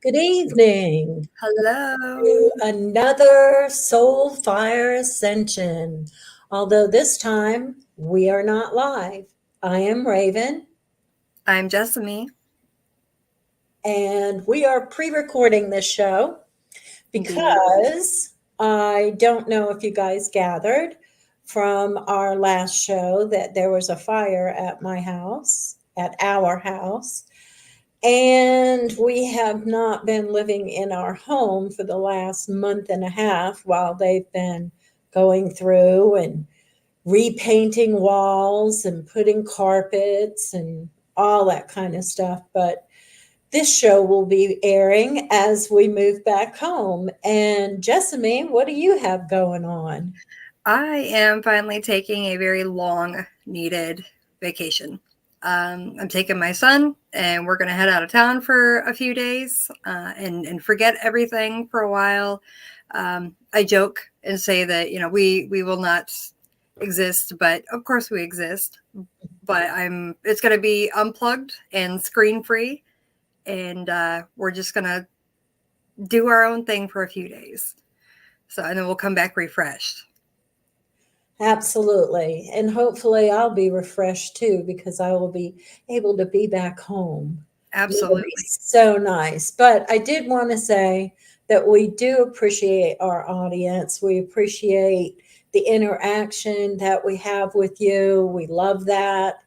Good evening Hello. to another Soul Fire Ascension. Although this time we are not live. I am Raven, I'm Jessamy. and we are pre recording this show Indeed. because I don't know if you guys gathered from our last show that there was a fire at my house, at our house. And we have not been living in our home for the last month and a half while they've been going through and repainting walls and putting carpets and all that kind of stuff. But this show will be airing as we move back home. And Jessamy, what do you have going on? I am finally taking a very long needed vacation. I'm taking my son, and we're going to head out of town for a few days and forget everything for a while. I joke and say that we will not exist, but of course we exist. But it's going to be unplugged and screen free, and we're just going to do our own thing for a few days. So, and then we'll come back refreshed. Absolutely. And hopefully I'll be refreshed too because I will be able to be back home. It'll be Absolutely. so nice. But I did want to say that we do appreciate our audience. We appreciate the interaction that we have with you. We love that.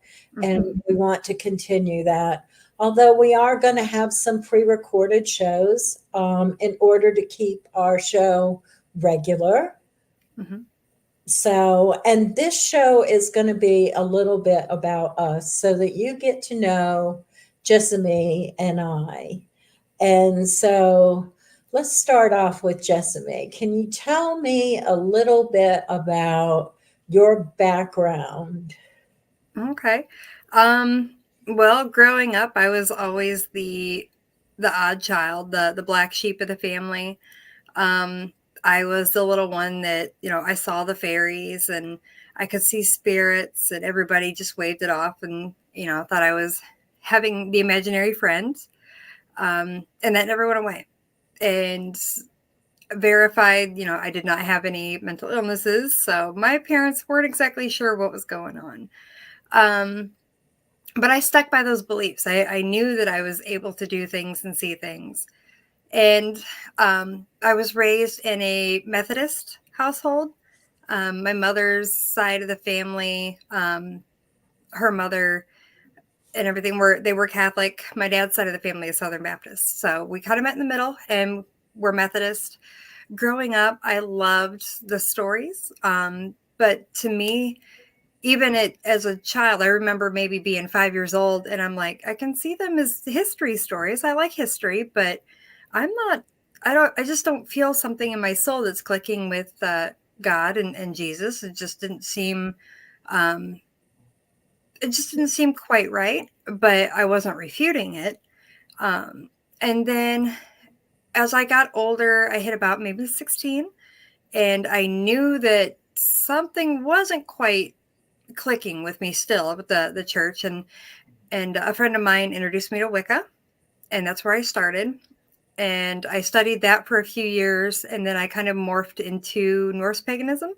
And Hmm. we want to continue that. Although we are going to have some pre recorded shows in order to keep our show regular. Hmm. So, and this show is going to be a little bit about us so that you get to know Jessamy and I. And so let's start off with Jessamy. Can you tell me a little bit about your background? Okay. Um, well, growing up, I was always the odd child, the black sheep of the family. Um, I was the little one that, I saw the fairies and I could see spirits, and everybody just waved it off and, thought I was having the imaginary friends. And that never went away. And verified, I did not have any mental illnesses. So my parents weren't exactly sure what was going on. Um, but I stuck by those beliefs. I knew that I was able to do things and see things. And I was raised in a Methodist household. My mother's side of the family, her mother and everything they were Catholic. My dad's side of the family is Southern Baptist. So we kind of met in the middle and we're Methodist. Growing up, I loved the stories. But to me, even as a child, I remember maybe being 5 years old and I'm like, I can see them as history stories. I like history, but I'm not, I just don't feel something in my soul that's clicking with God and Jesus. Um, it just didn't seem quite right, but I wasn't refuting it. Um, and then as I got older, I hit about maybe 16, and I knew that something wasn't quite clicking with me still with the church, and a friend of mine introduced me to Wicca, and that's where I started. And I studied that for a few years, and then I kind of morphed into Norse paganism.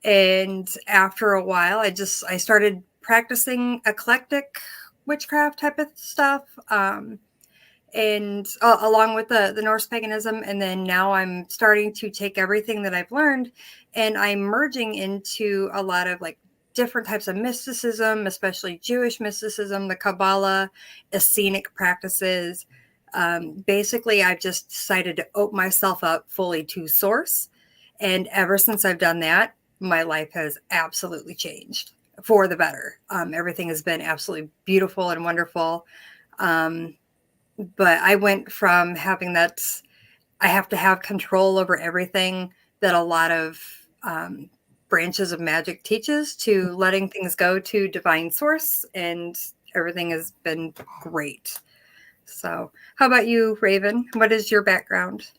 And after a while, I started practicing eclectic witchcraft type of stuff. And along with the Norse paganism, and then now I'm starting to take everything that I've learned, and I'm merging into a lot of like different types of mysticism, especially Jewish mysticism, the Kabbalah, Essenic practices. Basically, I've just decided to open myself up fully to source, and ever since I've done that, my life has absolutely changed for the better. Everything has been absolutely beautiful and wonderful. Um, but I went from having that I have to have control over everything that a lot of um, branches of magic teaches to letting things go to divine source, and everything has been great. So, how about you, Raven? What is your background?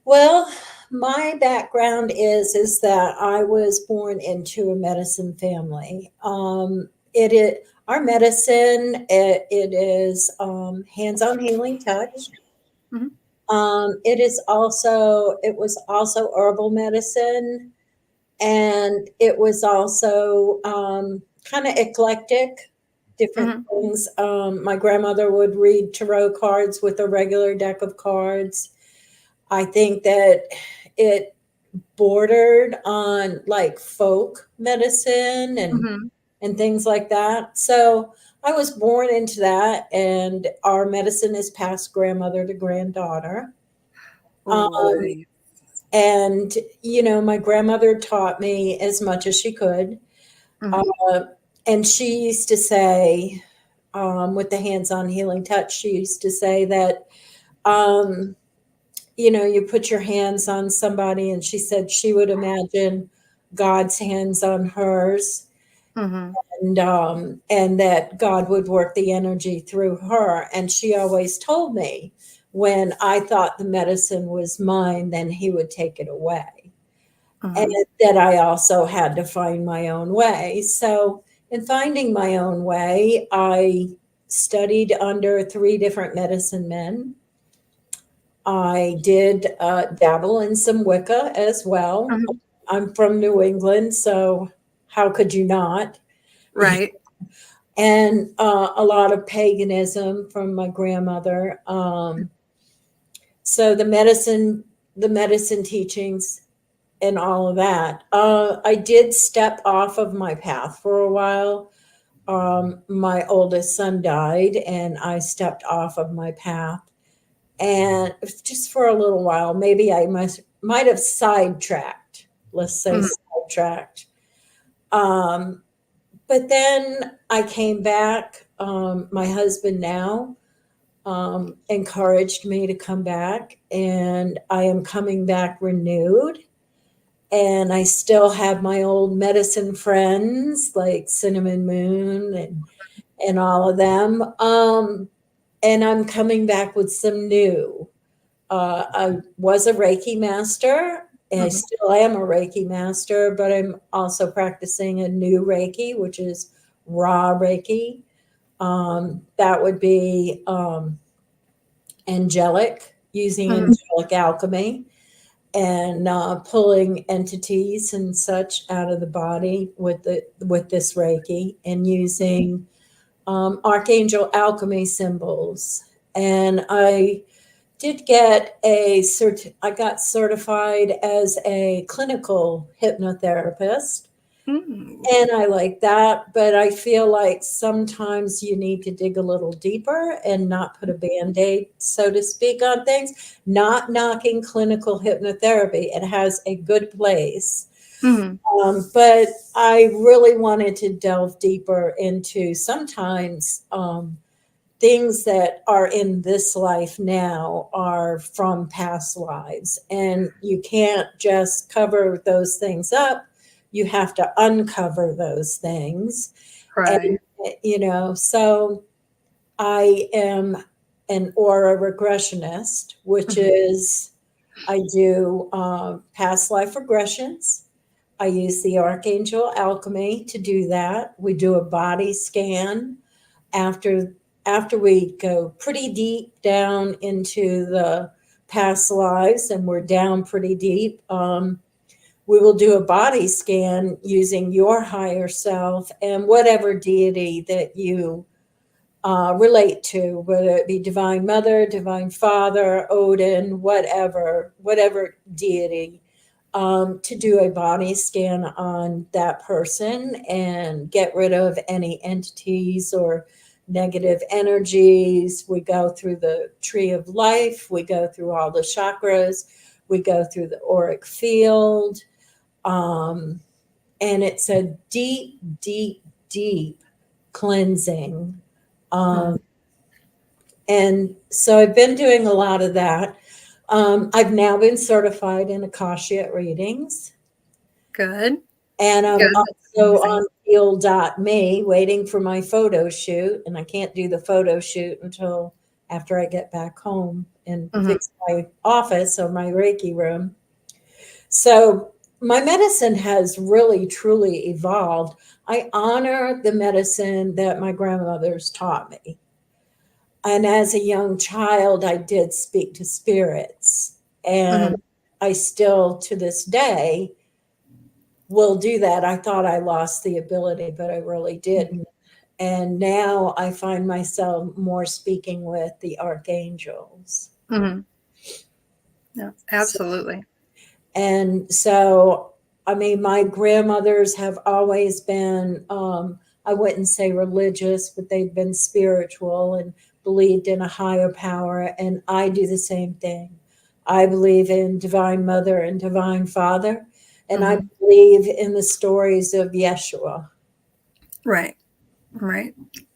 Well, my background is that I was born into a medicine family. Our medicine it is hands-on healing touch. Mhm. It was also herbal medicine, and it was also kind of eclectic, different Mhm. things. My grandmother would read tarot cards with a regular deck of cards. I think that it bordered on like folk medicine Mhm. and things like that. So I was born into that, and our medicine is passed grandmother to granddaughter. Um, Right. and my grandmother taught me as much as she could. Mhm. Uh, and she used to say, with the hands-on healing touch, she used to say that, um, you put your hands on somebody, and she said she would imagine God's hands on hers, Mhm. and that God would work the energy through her. And she always told me when I thought the medicine was mine, then he would take it away. And Mhm. that I also had to find my own way. So, in finding my own way, I studied under three different medicine men. I did dabble in some Wicca as well. Mhm. I'm from New England, so how could you not? Right. And a lot of paganism from my grandmother. So the medicine teachings, and all of that. I did step off of my path for a while. My oldest son died, and I stepped off of my path, and just for a little while. Maybe I might have sidetracked. Let's say Mhm. sidetracked. Um, but then I came back. My husband now encouraged me to come back, and I am coming back renewed. And I still have my old medicine friends like Cinnamon Moon and all of them. And I'm coming back with some new. I was a Reiki master. And I Mhm. still am a Reiki master, but I'm also practicing a new Reiki, which is raw Reiki. That would be angelic, using Mhm. angelic alchemy, and pulling entities and such out of the body with this Reiki, and using archangel alchemy symbols. And I got certified as a clinical hypnotherapist, Mm. and I like that, but I feel like sometimes you need to dig a little deeper and not put a band-aid, so to speak, on things. Not knocking clinical hypnotherapy. It has a good place. Mhm. But I really wanted to delve deeper into sometimes things that are in this life now are from past lives, and you can't just cover those things up. You have to uncover those things. And Right. so I am an aura regressionist, which Mhm. is I do past life regressions. I use the archangel alchemy to do that. We do a body scan after we go pretty deep down into the past lives, and we're down pretty deep. We will do a body scan using your higher self and whatever deity that you relate to, whether it be Divine Mother, Divine Father, Odin, whatever deity, to do a body scan on that person and get rid of any entities or negative energies. We go through the tree of life, we go through all the chakras, we go through the auric field. Um, and it's a deep, deep, deep cleansing. Mhm. Um, and so I've been doing a lot of that. I've now been certified in Akashic readings, Good. and I'm Good. That's also amazing. on Heal.me waiting for my photo shoot. And I can't do the photo shoot until after I get back home and Mhm. fix my office or my Reiki room. So my medicine has really, truly evolved. I honor the medicine that my grandmothers taught me. And as a young child, I did speak to spirits. And I still, to this day, will do that. I thought I lost the ability, but I really didn't. And now I find myself more speaking with the archangels. Mm-hmm. Yeah, absolutely. And so, I mean, my grandmothers have always been, I wouldn't say religious, but they've been spiritual and believed in a higher power. And I do the same thing. I believe in Divine Mother and Divine Father. And I believe in the stories of Yeshua. Right. Right.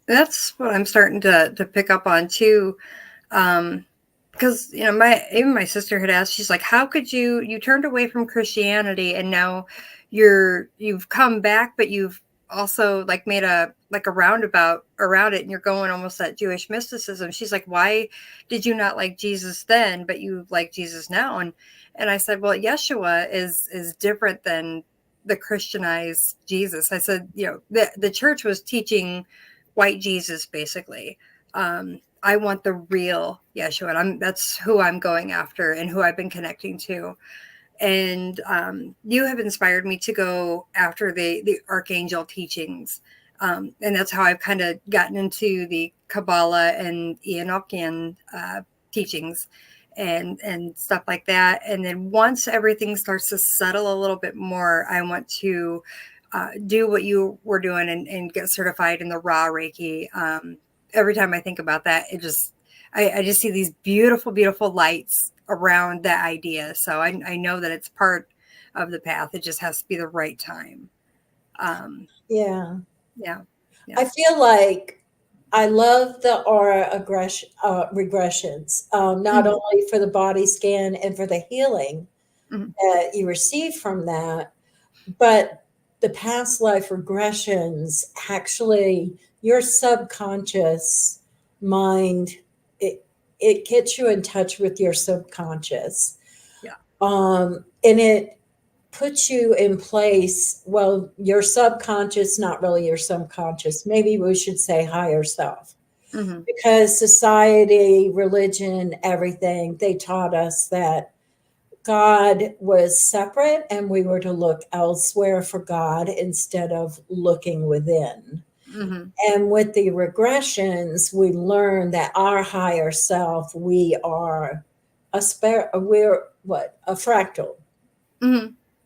That's what I'm starting to pick up on too. Because even my sister had asked, she's like, how could you turned away from Christianity and now you've come back, but you've also like made a roundabout around it, and you're going almost that Jewish mysticism. She's like, why did you not like Jesus then, but you like Jesus now? And I said, well, Yeshua is different than the Christianized Jesus. I said, the church was teaching white Jesus basically. I want the real Yeshua, and that's who I'm going after and who I've been connecting to. And you have inspired me to go after the archangel teachings, and that's how I've kind of gotten into the Kabbalah and Enochian teachings and stuff like that. And then once everything starts to settle a little bit more, I want to do what you were doing and get certified in the Ra Reiki. Every time I think about that, I just see these beautiful, beautiful lights around that idea. So I know that it's part of the path. It just has to be the right time. Yeah. Yeah. I feel like I love the aura regressions, not only for the body scan and for the healing that you receive from that, but the past life regressions actually, your subconscious mind, it gets you in touch with your subconscious. Yeah. And it puts you in place. Well, your subconscious, not really your subconscious, maybe we should say higher self. Because society, religion, everything, they taught us that God was separate and we were to look elsewhere for God instead of looking within. And with the regressions, we learn that our higher self, we are we're what? A fractal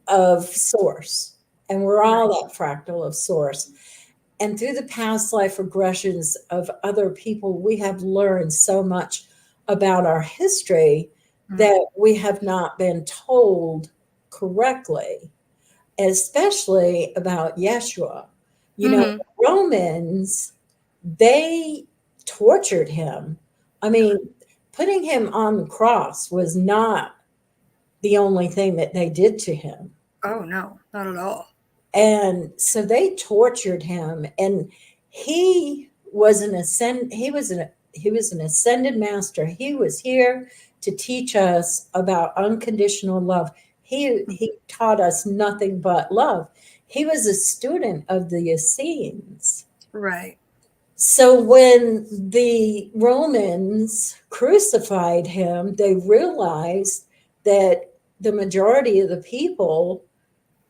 of source. And we're all that fractal of source. And through the past life regressions of other people, we have learned so much about our history that we have not been told correctly, especially about Yeshua. The Romans, they tortured him. I mean, putting him on the cross was not the only thing that they did to him. Oh, no, not at all. And so they tortured him, and he was an ascended master. He was here to teach us about unconditional love. He taught us nothing but love. He was a student of the Essenes. Right. So when the Romans crucified him, they realized that the majority of the people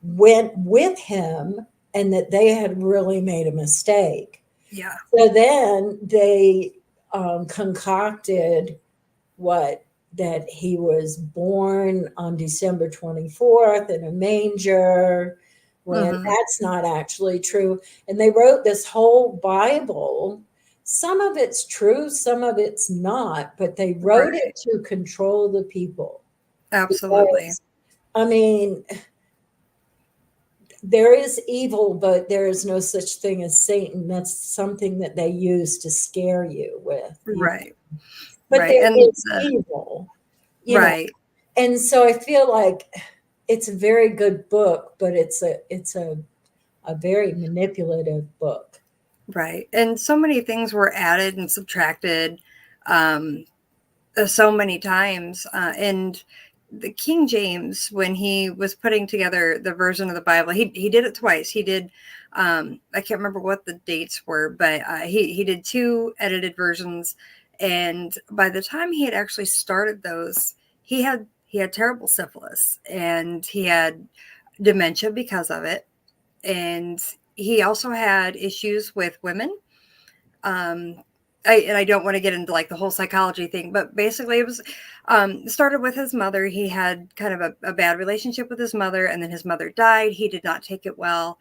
went with him and that they had really made a mistake. Yeah. So then they concocted that he was born on December 24th in a manger, when that's not actually true. And they wrote this whole Bible. Some of it's true, some of it's not, but they wrote it to control the people. Absolutely. Because, I mean, there is evil, but there is no such thing as Satan. That's something that they use to scare you with. Right. But there And is evil. Know. And so I feel like it's a very good book, but it's a very manipulative book. Right. And so many things were added and subtracted so many times. And the King James, when he was putting together the version of the Bible, he did it twice. He did, I can't remember what the dates were, but he did two edited versions. And by the time he had actually started those, he had terrible syphilis, and he had dementia because of it, and he also had issues with women. um I don't want to get into like the whole psychology thing, but basically it was started with his mother. He had kind of a bad relationship with his mother, and then his mother died. He did not take it well.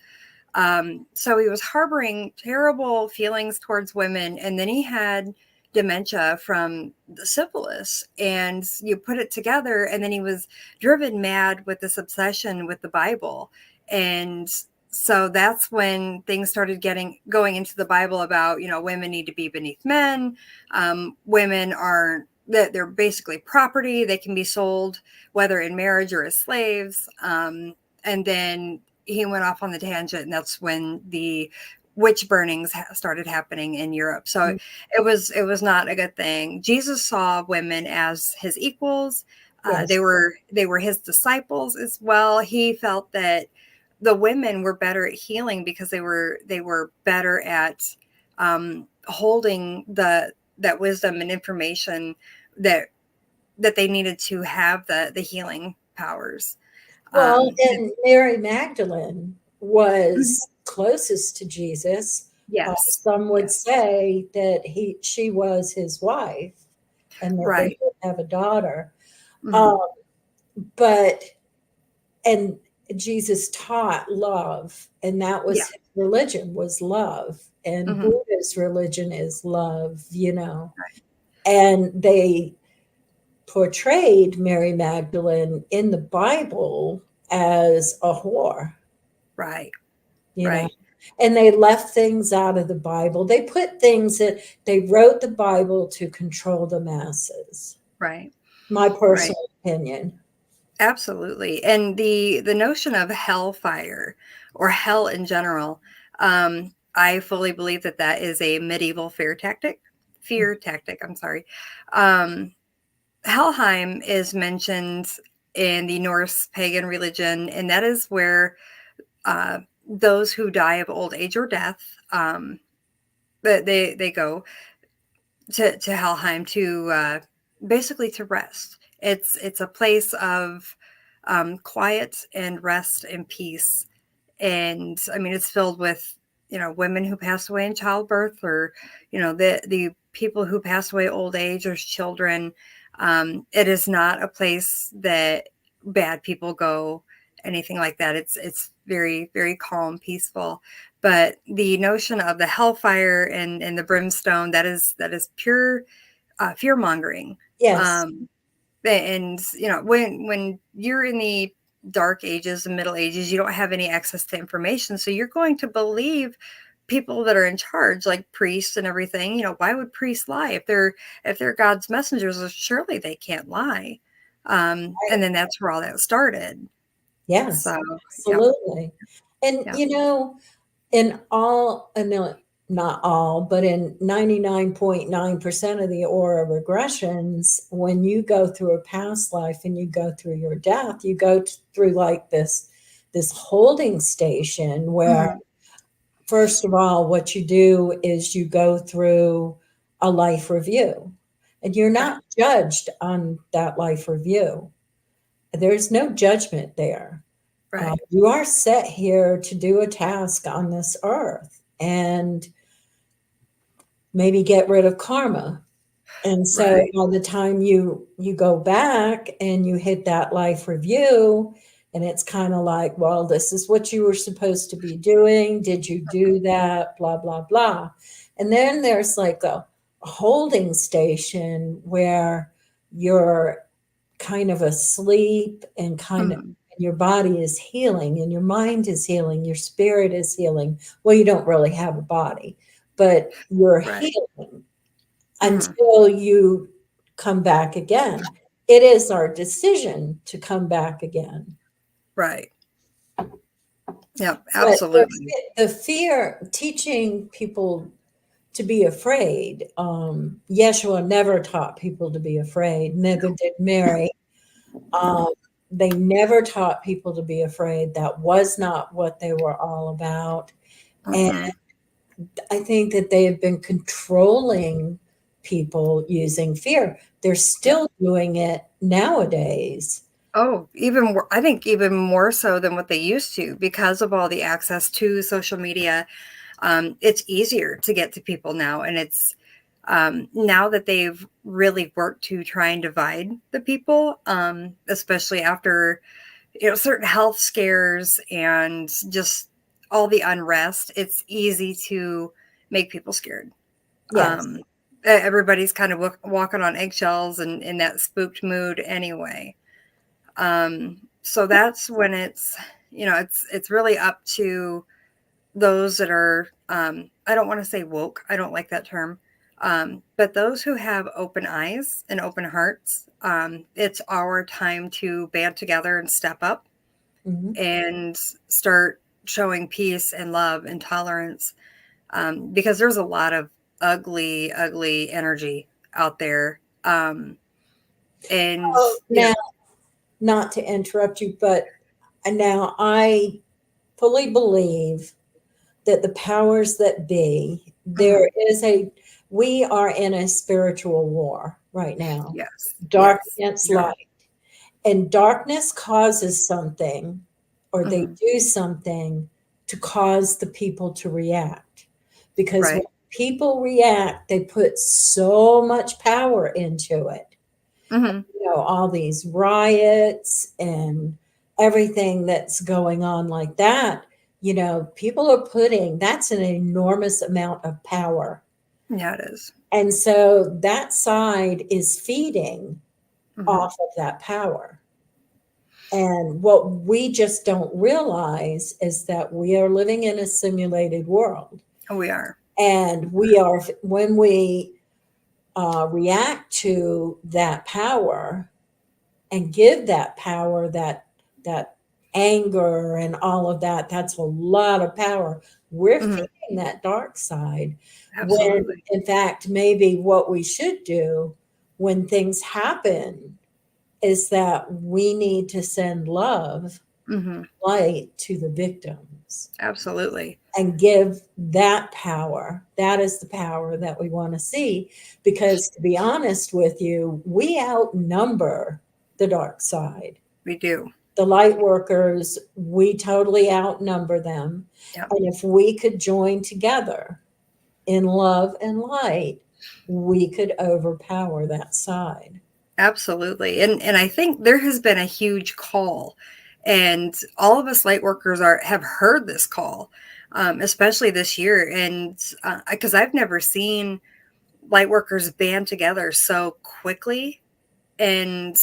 So he was harboring terrible feelings towards women, and then he had dementia from the syphilis, and you put it together, and then he was driven mad with this obsession with the Bible. And so that's when things started getting going into the Bible about, women need to be beneath men. Women aren't, that they're basically property. They can be sold, whether in marriage or as slaves. And then he went off on the tangent, and that's when the witch burnings started happening in Europe. So it was not a good thing. Jesus saw women as his equals. Yes. They were his disciples as well. He felt that the women were better at healing because they were better at holding that wisdom and information that they needed to have the healing powers. Well, Um, and Mary Magdalene was Mhm. closest to Jesus. Yes. Some would Yes. say that she was his wife and that they Right. did have a daughter. Mhm. Um, but and Jesus taught love, and that Yeah. was his religion, was love. And Mhm. Buddha's religion is love. Right. And they portrayed Mary Magdalene in the Bible as a whore, Right. you know. Right. And they left things out of the Bible. They put things that they wrote the Bible to control the masses. Right. My Right. personal opinion. Absolutely. And the notion of hellfire or hell in general, I fully believe that that is a medieval fear tactic. Fear tactic. I'm sorry. Um, Helheim is mentioned in the Norse pagan religion, and that is where those who die of old age or death, they go to Helheim to basically to rest. It's a place of quiet and rest and peace. And I mean, it's filled with women who pass away in childbirth, or the people who pass away old age or children. It is not a place that bad people go, anything like that. It's very, very calm, peaceful. But the notion of the hellfire and the brimstone, that is pure fear mongering. Yes. Um, and when you're in the dark ages, the middle ages, you don't have any access to information, so you're going to believe people that are in charge, like priests and everything. Why would priests lie if they're God's messengers? Well, surely they can't lie. And then that's where all that started. Yes, So yep. absolutely. And, Yep. in all, no, not all, but in 99.9% of the aura regressions, when you go through a past life and you go through your death, you go through like this holding station where, Mhm. first of all, what you do is you go through a life review, and you're Right. not judged on that life review. There's no judgment there. Right. You are set here to do a task on this earth and maybe get rid of karma. And so Right. by the time you go back and you hit that life review, and it's kind of like, well, this is what you were supposed to be doing. Did you do that? Blah, blah, blah. And then there's like a holding station where you're kind of asleep and kind of Mhm. your body is healing and your mind is healing, your spirit is healing. Well, you don't really have a body, but you're Right. healing Mhm. until you come back again. It is our decision to come back again. Right. Yep. But Absolutely. the fear, teaching people to be afraid, Yeshua never taught people to be afraid, neither did Mary. No. Um, they never taught people to be afraid. That was not what they were all about. And Mm-mm. I think that they have been controlling people using fear. They're Yeah. still doing it nowadays. Oh, I think even more so than what they used to because of all the access to social media. It's easier to get to people now, and it's now that they've really worked to try and divide the people, especially after certain health scares and just all the unrest. It's easy to make people scared. Yes. Everybody's kind of walking on eggshells and in that spooked mood anyway. So that's when it's really up to those that are I don't want to say woke. I don't like that term. But those who have open eyes and open hearts, it's our time to band together and step up Mhm. and start showing peace and love and tolerance, because there's a lot of ugly, ugly energy out there. And, Oh, now, not to interrupt you, but now I fully believe that the powers that be, mhm, we are in a spiritual war right now, yes, dark yes, against we are. light. And darkness causes something, or they Mhm, do something to cause the people to react. Because when right. people react, they put so much power into it. Mhm, All these riots and everything that's going on like that, people are putting that's an enormous amount of power. yeah, it is. And so that side is feeding Mhm, off of that power. And what we just don't realize is that we are living in a simulated world. we are. And when we react to that power and give that power, that anger and all of that, that's a lot of power. We're Mhm, feeding that dark side, when absolutely. in fact maybe what we should do when things happen is that we need to send love, Mhm, light to the victims, absolutely. and give that power. That is the power that we want to see, because to be honest with you, we outnumber the dark side. We do. The light workers, we totally outnumber them. Yeah, And if we could join together in love and light, we could overpower that side. absolutely. And I think there has been a huge call, and all of us light workers are have heard this call, especially this year. And because I've never seen light workers band together so quickly and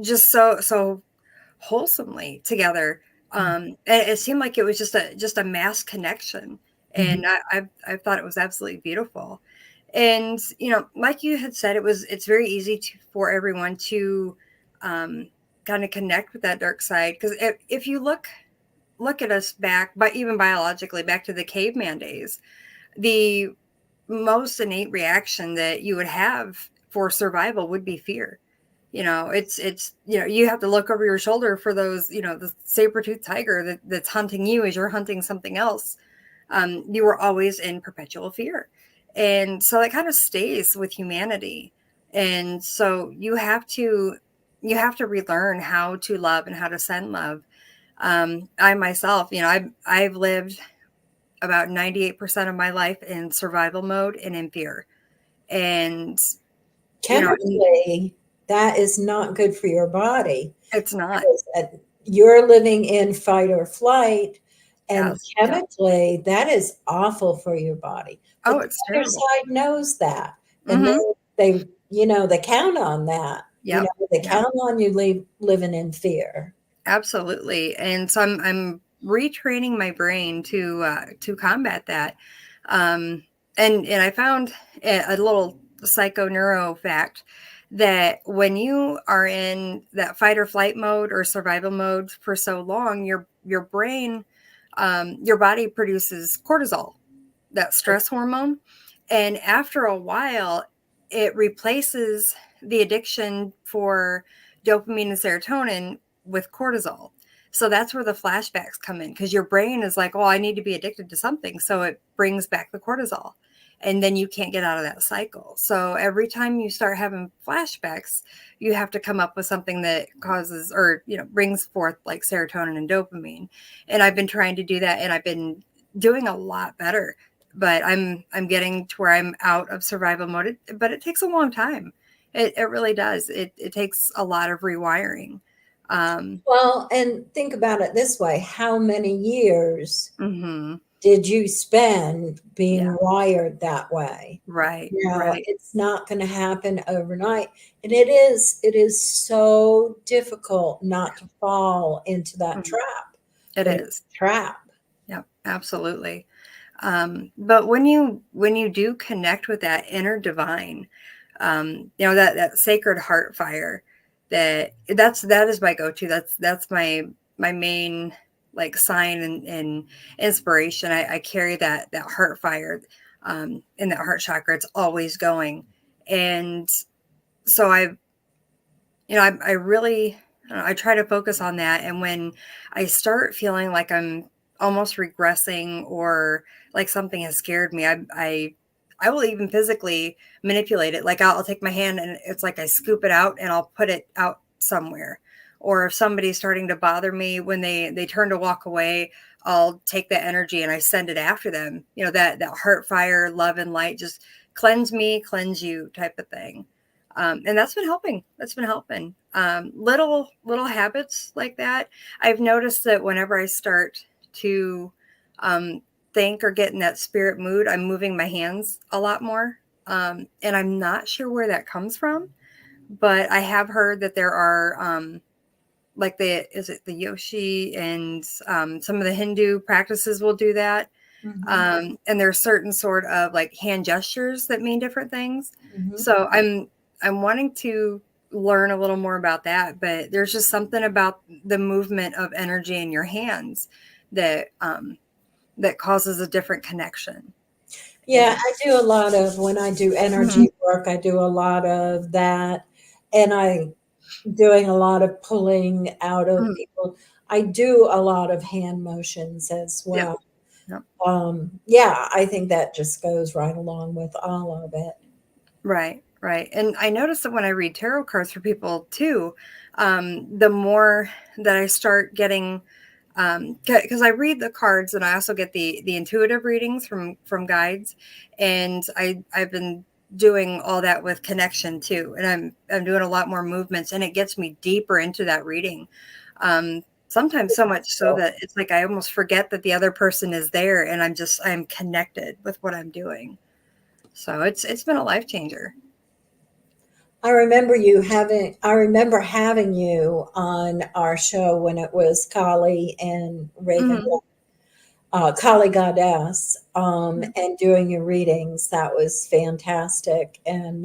just so wholesomely together. And it seemed like it was just a mass connection, Mhm. and I thought it was absolutely beautiful. And like you had said, it's very easy for everyone to um, kind of connect with that dark side, because if you look at us back, but even biologically back to the caveman days, the most innate reaction that you would have for survival would be fear. It's you have to look over your shoulder for those, the saber-toothed tiger that's hunting you as you're hunting something else. You were always in perpetual fear, and so that kind of stays with humanity. And so you have to relearn how to love and how to send love. I myself, I've lived about 98% of my life in survival mode and in fear. And, and Chemically, that is not good for your body, it's not. because you're living in fight or flight, and Yes. Yeah. chemically, that is awful for your body. Oh, But the it's other terrible. side knows that, and Hmm. they count on that. Yep. They Yep. count on you living in fear. Absolutely. And so I'm retraining my brain to combat that. Um, and I found a little psycho-neuro fact that when you are in that fight or flight mode or survival mode for so long, your brain, your body produces cortisol, that stress hormone. And after a while, it replaces the addiction for dopamine and serotonin with cortisol. So that's where the flashbacks come in, because your brain is like, oh, I need to be addicted to something. So it brings back the cortisol. and then you can't get out of that cycle. So every time you start having flashbacks, you have to come up with something that causes, or brings forth like serotonin and dopamine. And I've been trying to do that, and I've been doing a lot better. But I'm getting to where I'm out of survival mode. But it takes a long time. It really does. It takes a lot of rewiring. Well, and think about it this way: how many years Mm-hmm. did you spend Yeah. being wired that way? Right. No, Right. it's not going to happen overnight. And it is so difficult not to fall into that Mhm. trap. It But it's is. a trap. Yep. Absolutely. But when you do connect with that inner divine, that sacred heart fire, that is my go-to. That's my main like sign and inspiration. I carry that heart fire, in that heart chakra. It's always going, and so I really, I don't know, I try to focus on that. And when I start feeling like I'm almost regressing, or like something has scared me, I will even physically manipulate it. Like I'll take my hand and it's like I scoop it out and I'll put it out somewhere. Or if somebody's starting to bother me, when they turn to walk away, I'll take that energy and I send it after them. That heart fire, love and light, just cleanse me, cleanse you type of thing. And that's been helping. That's been helping. Little habits like that. I've noticed that whenever I start to um, think or get in that spirit mood, I'm moving my hands a lot more. And I'm not sure where that comes from, but I have heard that there are like is it the Yoshi, and some of the Hindu practices will do that. Mhm, And there's certain sort of like hand gestures that mean different things. mhm. So I'm wanting to learn a little more about that, but there's just something about the movement of energy in your hands that that causes a different connection. Yeah, And I do a lot of when I do Mhm. energy work, I do a lot of that, and I doing a lot of pulling out of Mhm. people. I do a lot of hand motions as Yeah. well. Yep. Yeah, I think that just goes right along with all of it. Right, right. And I notice that when I read tarot cards for people too, the more that I start getting, because I read the cards and I also get the intuitive readings from guides, and I've been doing all that with connection too, and I'm doing a lot more movements, and it gets me deeper into that reading. Sometimes so much so So that it's like I almost forget that the other person is there, and I'm connected with what I'm doing. So it's been a life changer. I remember having you on our show when it was Kali and Raven, Mhm. Kali Goddess, and doing your readings. That was fantastic. And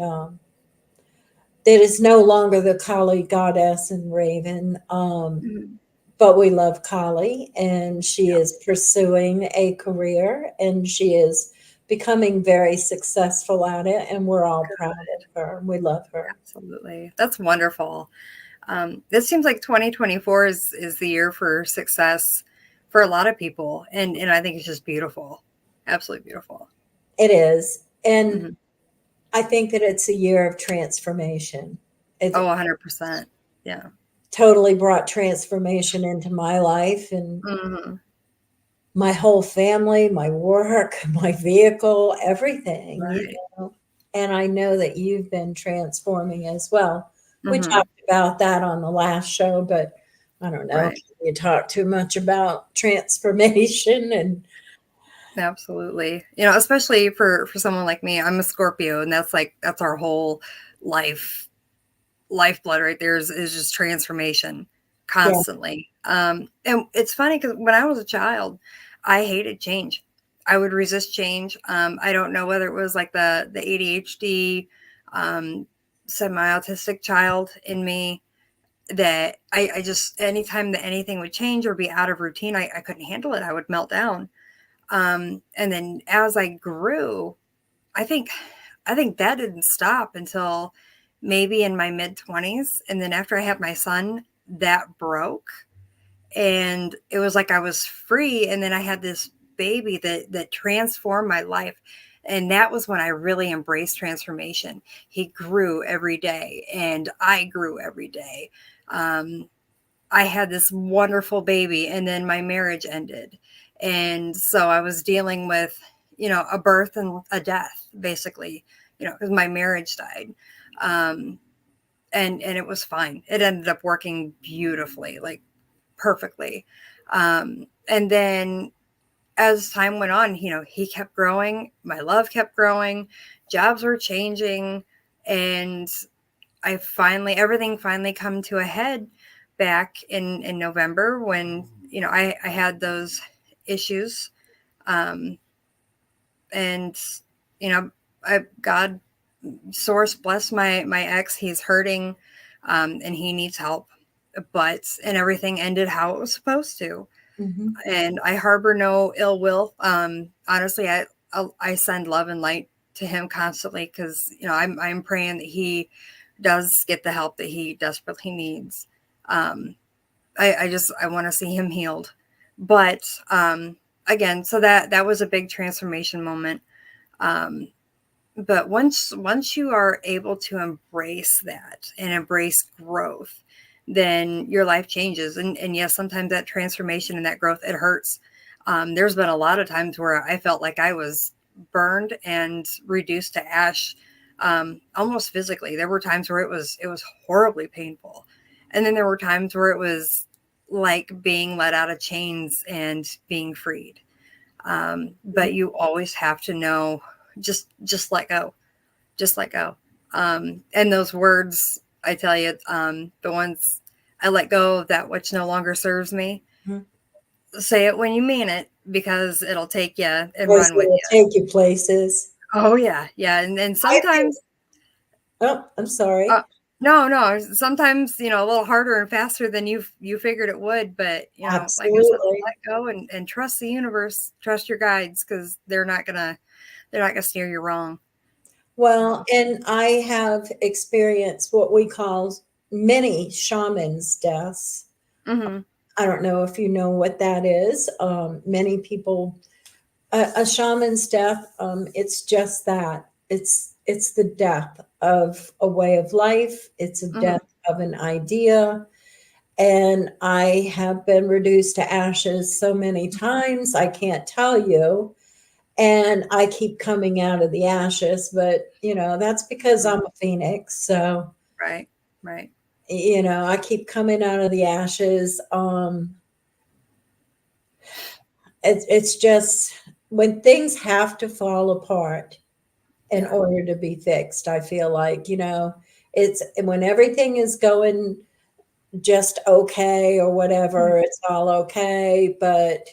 it is no longer the Kali Goddess and Raven, Mhm. but we love Kali, and she is pursuing a career, and she is becoming very successful at it, and we're all proud of her. We love her. Absolutely. That's wonderful. This seems like 2024 is the year for success for a lot of people. And I think it's just beautiful. Absolutely beautiful. It is. And Mhm. I think that it's a year of transformation. Oh, It 100%. Yeah. totally brought transformation into my life and Mhm. my whole family, my work, my vehicle, everything, Right. And I know that you've been transforming as well. We Mhm. talked about that on the last show, but I don't know if Right. you talk too much about transformation and Absolutely. Especially for someone like me, I'm a Scorpio, and that's our whole life lifeblood right there is just transformation yeah, constantly. And it's funny because when I was a child, I hated change. I would resist change. I don't know whether it was like the ADHD, um, semi-autistic child in me, that I just, anytime that anything would change or be out of routine, I couldn't handle it. I would melt down. And then as I grew, I think I think that didn't stop until maybe in my mid 20s, and then after I had my son, that broke, and it was like I was free, and then I had this baby that transformed my life. And that was when I really embraced transformation. He grew every day, and I grew every day. I had this wonderful baby, and then my marriage ended. And so I was dealing with, a birth and a death, basically, because my marriage died. Um, and it was fine. It ended up working beautifully, like perfectly. And then as time went on, he kept growing, my love kept growing, jobs were changing, and everything finally come to a head back in November when, I had those issues. Um, and, you know, God, source bless my ex, he's hurting, and he needs help, and everything ended how it was supposed to. Mm-hmm. And I harbor no ill will. Honestly, I send love and light to him constantly, because I'm praying that he does get the help that he desperately needs. Um, I want to see him healed, but again, so that was a big transformation moment. Um, but once you are able to embrace that and embrace growth, then your life changes. And yes, sometimes that transformation and that growth, it hurts. There's been a lot of times where I felt like I was burned and reduced to ash, almost physically. There were times where it was horribly painful, and then there were times where it was like being let out of chains and being freed. But you always have to know, just let go, just let go. And those words, I tell you, the ones, I let go of that which no longer serves me. Mm-hmm. Say it when you mean it, because it'll take you and Because run with it'll you. take you places. Oh yeah, yeah. And I think, sometimes, oh, I'm sorry. uh, no, sometimes, a little harder and faster than you figured it would. But like I said, Absolutely. let go and trust the universe, trust your guides, because they're not gonna steer you wrong. Well, and I have experienced what we call many shamans' deaths. Mm-hmm. I don't know if you know what that is. Many people, a shaman's death, it's just that. It's the death of a way of life. It's a Mm-hmm. death of an idea. And I have been reduced to ashes so many times, I can't tell you. And I keep coming out of the ashes, but that's because Mm-hmm. I'm a phoenix. So, Right, right. I keep coming out of the ashes. It's just when things have to fall apart in Yeah. order to be fixed, I feel like, it's when everything is going just okay or Mhm. whatever, it's all okay, but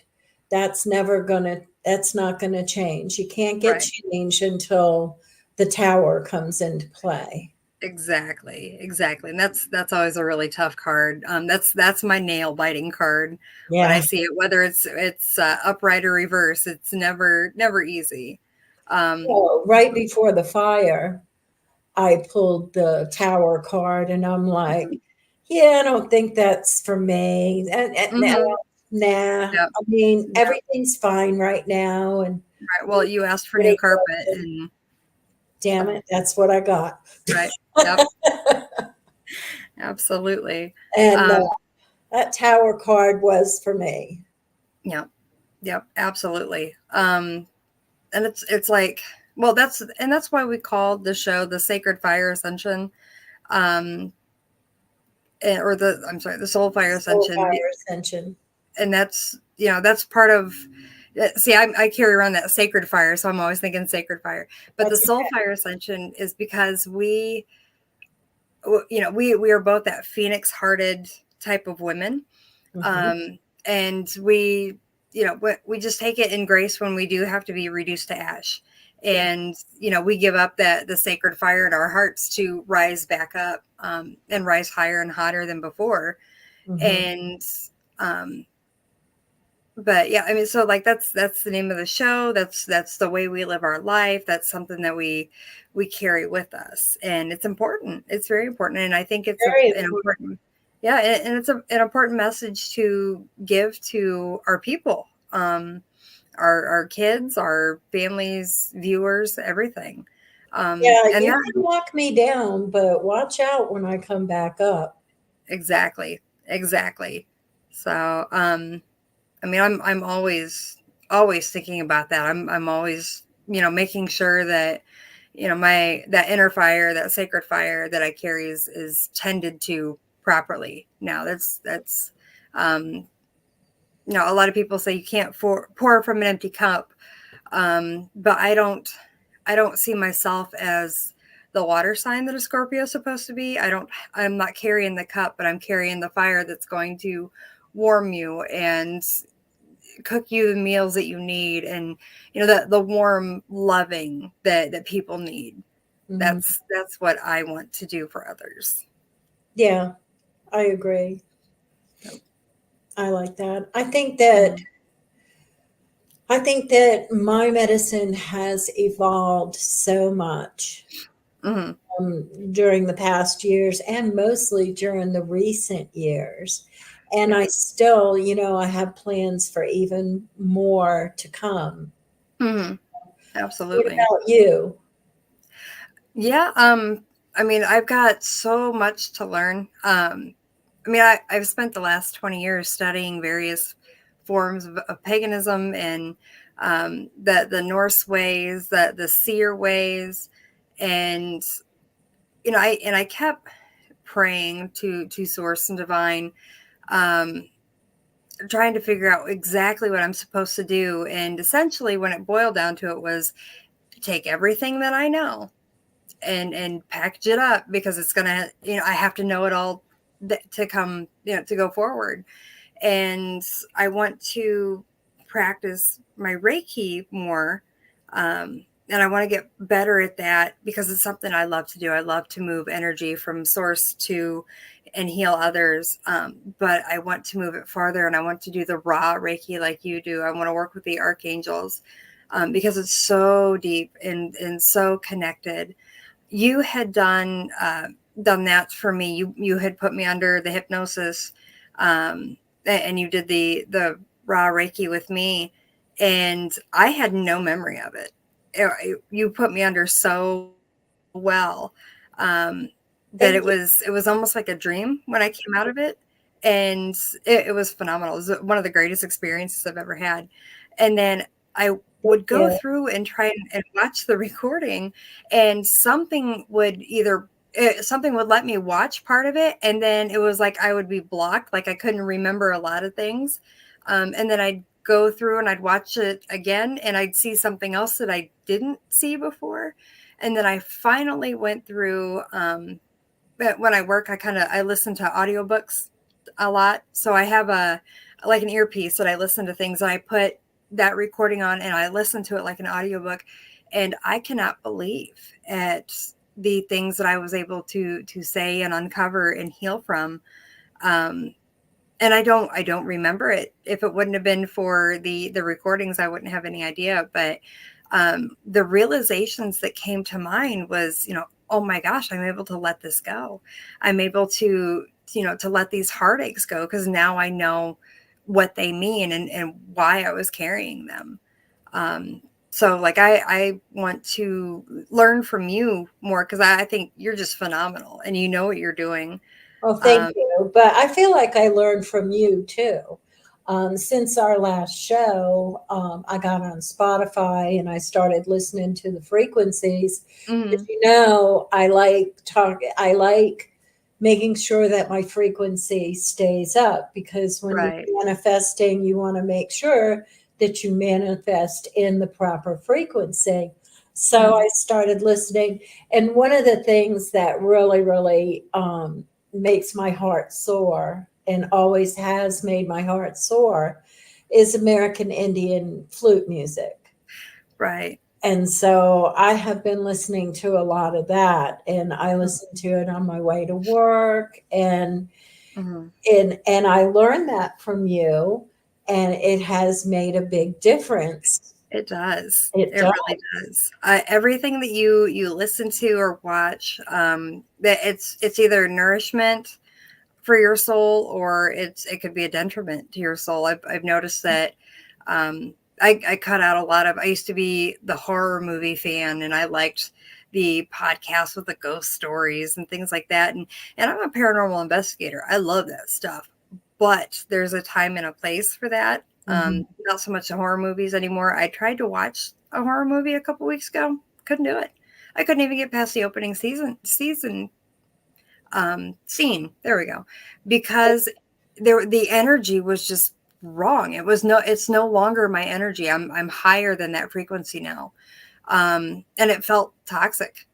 that's not gonna change. You can't get Right. change until the tower comes into play. Exactly. Exactly. And that's always a really tough card. That's my nail biting card when I Yeah. see it, whether it's upright or reverse. It's never easy. Um, So, right before the fire, I pulled the tower card and I'm like, mhm. "Yeah, I don't think that's for me." And now, Mhm. nah, Yep. I mean, Yep. everything's fine right now, and Right. Well, you asked for new pretty carpet, good. and Damn it, that's what I got. right. Yep. Absolutely. And Um, that tower card was for me. yep. Yep. Absolutely. And it's like, well, that's why we called the show the Sacred Fire Ascension. Um, or I'm sorry, the Soul Fire Soul Ascension. fire ascension. And that's part of, see, I carry around that sacred fire, so I'm always thinking sacred fire. But the That's Soul Fire Ascension is because we are both that phoenix hearted type of women. mhm, um and we just take it in grace when we do have to be reduced to ash. yeah, And we give up the sacred fire in our hearts to rise back up, and rise higher and hotter than before. mhm. And um but yeah, I mean, so like that's the name of the show. That's the way we live our life. That's something that we carry with us, and it's important. It's very important, and I think it's Very an important. important, yeah, and it's an important message to give to our people. our kids, our families, viewers, everything. Yeah, And you that can knock me down, but watch out when I come back up. exactly, exactly. So, I mean, I'm always thinking about that. I'm always, making sure that, my that inner fire, that sacred fire that I carry is tended to properly. Now that's um a lot of people say you can't pour from an empty cup. But I don't see myself as the water sign that a Scorpio is supposed to be. I'm not carrying the cup, but I'm carrying the fire that's going to warm you and cook you the meals that you need, and the warm loving that people need. Mhm. That's what I want to do for others. Yeah, I agree. Yep. I like that. I think that my medicine has evolved so much Hmm. during the past years and mostly during the recent years. And Yeah. I still, I have plans for even more to come. Hmm. What Absolutely. about you? Yeah. I mean, I've got so much to learn. I mean, I've spent the last 20 years studying various forms of paganism, and the Norse ways, the seer ways, and I kept praying to Source and Divine, um, trying to figure out exactly what I'm supposed to do. And essentially, when it boiled down to it, was take everything that I know and package it up, because it's gonna, I have to know it all to come, to go forward. And I want to practice my Reiki more. And I want to get better at that because it's something I love to do. I love to move energy from source to and heal others. But I want to move it farther, and I want to do the raw Reiki like you do. I want to work with the archangels, because it's so deep and so connected. You had done that for me. You had put me under the hypnosis, um, and you did the raw Reiki with me, and I had no memory of it. You put me under so well, that it And was almost like a dream when I came out of it, and it was phenomenal. It was one of the greatest experiences I've ever had. And then I would go yeah, through and try and watch the recording, and something would let me watch part of it, and then it was like I would be blocked, like I couldn't remember a lot of things. And then I'd go through and I'd watch it again, and I'd see something else that I didn't see before. And then I finally went through, but when I work, I listen to audiobooks a lot. So I have a like an earpiece that I listen to things, and I put that recording on and I listen to it like an audiobook. And I cannot believe at the things that I was able to say and uncover and heal from. Um, and I don't remember it. If it wouldn't have been for the recordings, I wouldn't have any idea. But the realizations that came to mind was, oh my gosh, I'm able to let this go. I'm able to let these heartaches go, because now I know what they mean, and why I was carrying them. So like I want to learn from you more, because I think you're just phenomenal and you know what you're doing. well, thank Um, you. But I feel like I learned from you too. Since our last show, I got on Spotify and I started listening to the frequencies. Because mhm, I like making sure that my frequency stays up, because when right. you're manifesting, you want to make sure that you manifest in the proper frequency. So Mhm. I started listening, and one of the things that really, really makes my heart soar and always has made my heart soar is American Indian flute music. Right. And so I have been listening to a lot of that, and I Mm, listen to it on my way to work, mhm. and I learned that from you, and it has made a big difference. It does. It It does. really does. Everything that you listen to or watch, that it's either nourishment for your soul, or it could be a detriment to your soul. I've noticed that. Um, I cut out a lot of. I used to be the horror movie fan, and I liked the podcast with the ghost stories and things like that. And I'm a paranormal investigator. I love that stuff. But there's a time and a place for that. Mhm. Not so much the horror movies anymore. I tried to watch a horror movie a couple weeks ago. Couldn't do it. I couldn't even get past the opening scene. There we go. Because the energy was just wrong. It's no longer my energy. I'm higher than that frequency now. And it felt toxic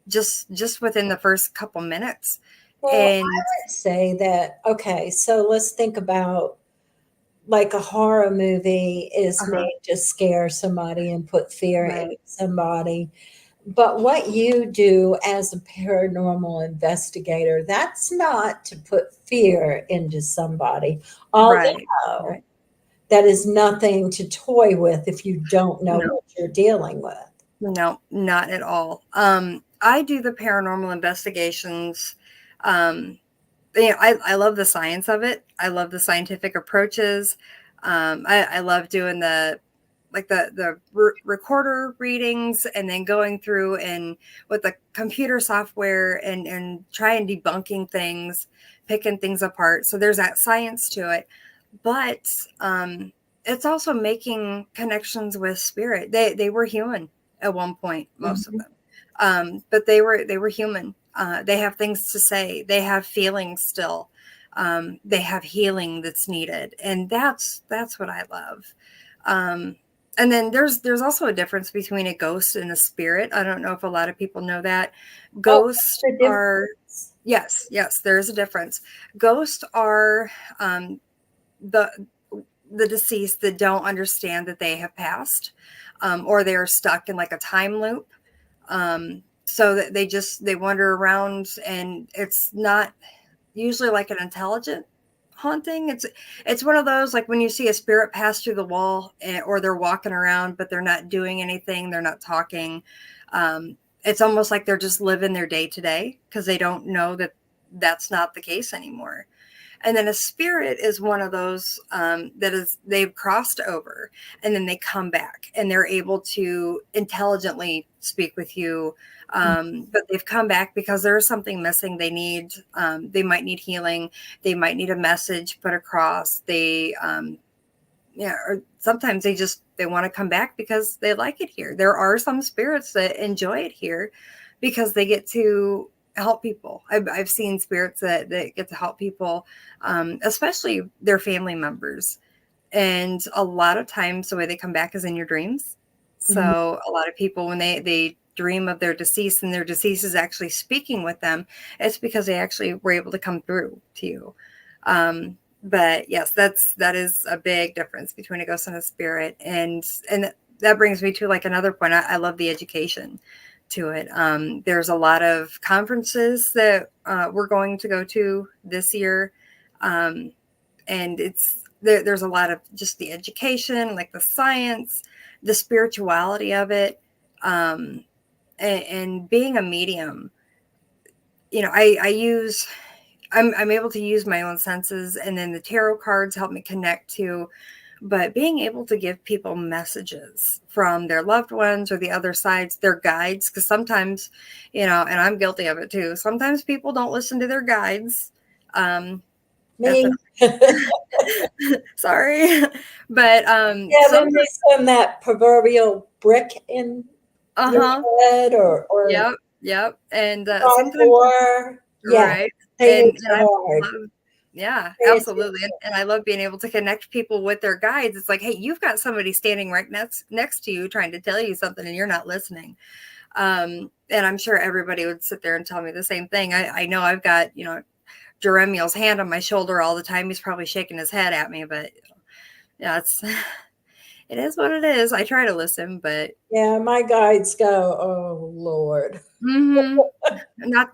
just within the first couple minutes. Well, And I would say that, okay, so let's think about like a horror movie is uh-huh, made to scare somebody and put fear in right, somebody. But what you do as a paranormal investigator, that's not to put fear into somebody. right, Although right. that is nothing to toy with if you don't know No, what you're dealing with. no, not at all. I do the paranormal investigations. I love the science of it. I love the scientific approaches. I love doing the recorder readings and then going through and with the computer software and trying debunking things, picking things apart. So there's that science to it, but it's also making connections with spirit. They were human at one point, most of Mhm. them, but they were human. They have things to say. They have feelings still. They have healing that's needed, and that's what I love. Um, and then there's also a difference between a ghost and a spirit. I don't know if a lot of people know that. Oh, Ghosts what's the are difference? yes, there is a difference. Ghosts are um, the the deceased that don't understand that they have passed, or they are stuck in like a time loop. So that they wander around, and it's not usually like an intelligent haunting. It's one of those like when you see a spirit pass through the wall, or they're walking around but they're not doing anything, they're not talking. It's almost like they're just living their day to day because they don't know that that's not the case anymore. And then a spirit is one of those that is they've crossed over, and then they come back and they're able to intelligently speak with you. But they've come back because there is something missing. They might need healing. They might need a message put across. Or sometimes they want to come back because they like it here. There are some spirits that enjoy it here because they get to help people. I've seen spirits that get to help people, especially their family members. And a lot of times the way they come back is in your dreams. Mhm. So a lot of people, when they dream of their deceased and their deceased is actually speaking with them, it's because they actually were able to come through to you. But yes, that is a big difference between a ghost and a spirit. And that brings me to like another point. I love the education to it. There's a lot of conferences that we're going to go to this year. And there's a lot of just the education, like the science, the spirituality of it, and being a medium. I'm able to use my own senses, and then the tarot cards help me connect to. But being able to give people messages from their loved ones or the other sides, their guides, because sometimes, and I'm guilty of it too. Sometimes people don't listen to their guides. Um, that's Me. sorry, but Yeah, then sometimes, they send that proverbial brick in your uh-huh, head or yep, yep, and five sometimes, four. Yeah, right, they and hit and you I hard. love, yeah, Pay absolutely, attention. and I love being able to connect people with their guides. It's like, hey, you've got somebody standing right next to you trying to tell you something, and you're not listening. And I'm sure everybody would sit there and tell me the same thing. I know I've got Jeremiel's hand on my shoulder all the time. He's probably shaking his head at me, but yeah, it is what it is. I try to listen, but Yeah, my guides go, oh Lord. mhm,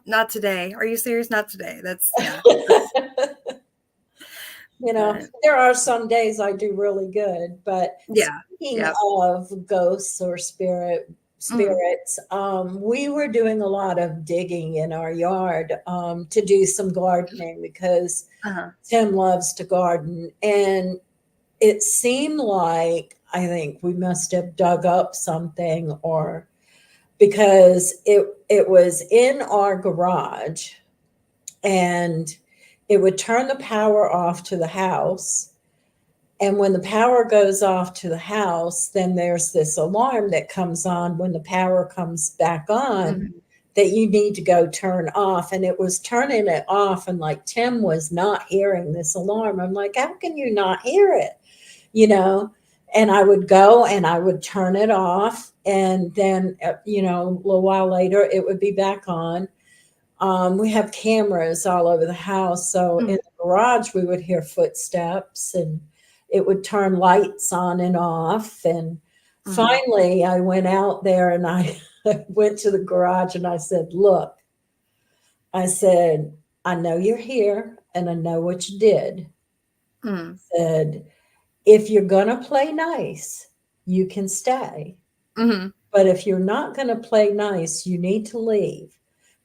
not today. Are you serious? Not today. That's yeah. That's but There are some days I do really good, but yeah. speaking Yep. of ghosts or Mhm. spirits, we were doing a lot of digging in our yard to do some gardening because Uh-huh. Tim loves to garden, and it seemed like I think we must have dug up something, or because it was in our garage, and it would turn the power off to the house. And when the power goes off to the house, then there's this alarm that comes on when the power comes back on, Mhm. that you need to go turn off. And it was turning it off. And like Tim was not hearing this alarm. I'm like, how can you not hear it? You know? And I would go and I would turn it off. And then, a little while later, it would be back on. We have cameras all over the house. So in Mhm. the garage, we would hear footsteps, and it would turn lights on and off. And Mhm. finally, I went out there and I went to the garage and I said, look, I said, I know you're here and I know what you did. Mhm. Said, if you're going to play nice, you can stay. Mhm. But if you're not going to play nice, you need to leave,